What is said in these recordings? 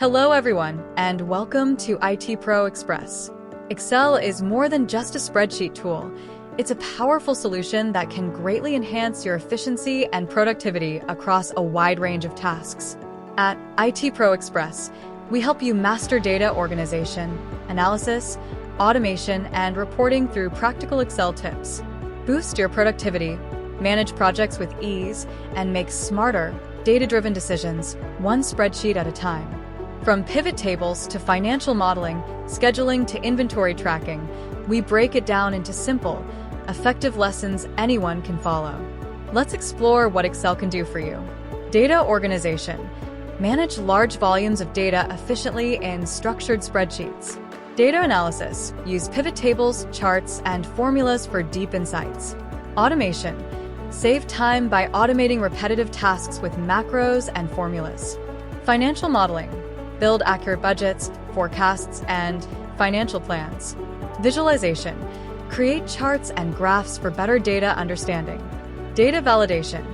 Hello everyone, and welcome to ITPro Express. Excel is more than just a spreadsheet tool. It's a powerful solution that can greatly enhance your efficiency and productivity across a wide range of tasks. At ITPro Express, we help you master data organization, analysis, automation, and reporting through practical Excel tips. Boost your productivity, manage projects with ease, and make smarter, data-driven decisions, one spreadsheet at a time. From pivot tables to financial modeling, scheduling to inventory tracking, we break it down into simple, effective lessons anyone can follow. Let's explore what Excel can do for you. Data organization. Manage large volumes of data efficiently in structured spreadsheets. Data analysis. Use pivot tables, charts, and formulas for deep insights. Automation. Save time by automating repetitive tasks with macros and formulas. Financial modeling. Build accurate budgets, forecasts, and financial plans. Visualization. Create charts and graphs for better data understanding. Data validation.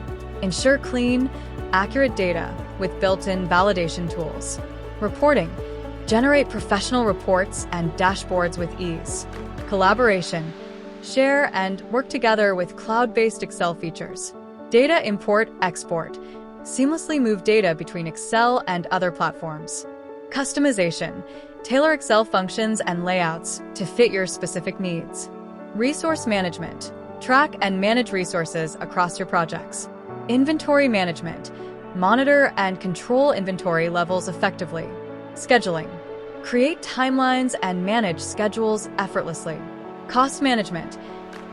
Ensure clean, accurate data with built-in validation tools. Reporting. Generate professional reports and dashboards with ease. Collaboration. Share and work together with cloud-based Excel features. Data import-export. Seamlessly move data between Excel and other platforms. Customization. Tailor Excel functions and layouts to fit your specific needs. Resource management. Track and manage resources across your projects. Inventory management. Monitor and control inventory levels effectively. Scheduling. Create timelines and manage schedules effortlessly. Cost management.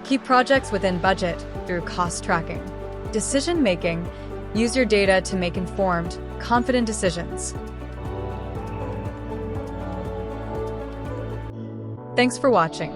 Keep projects within budget through cost tracking. Decision making. Use your data to make informed, confident decisions. Thanks for watching.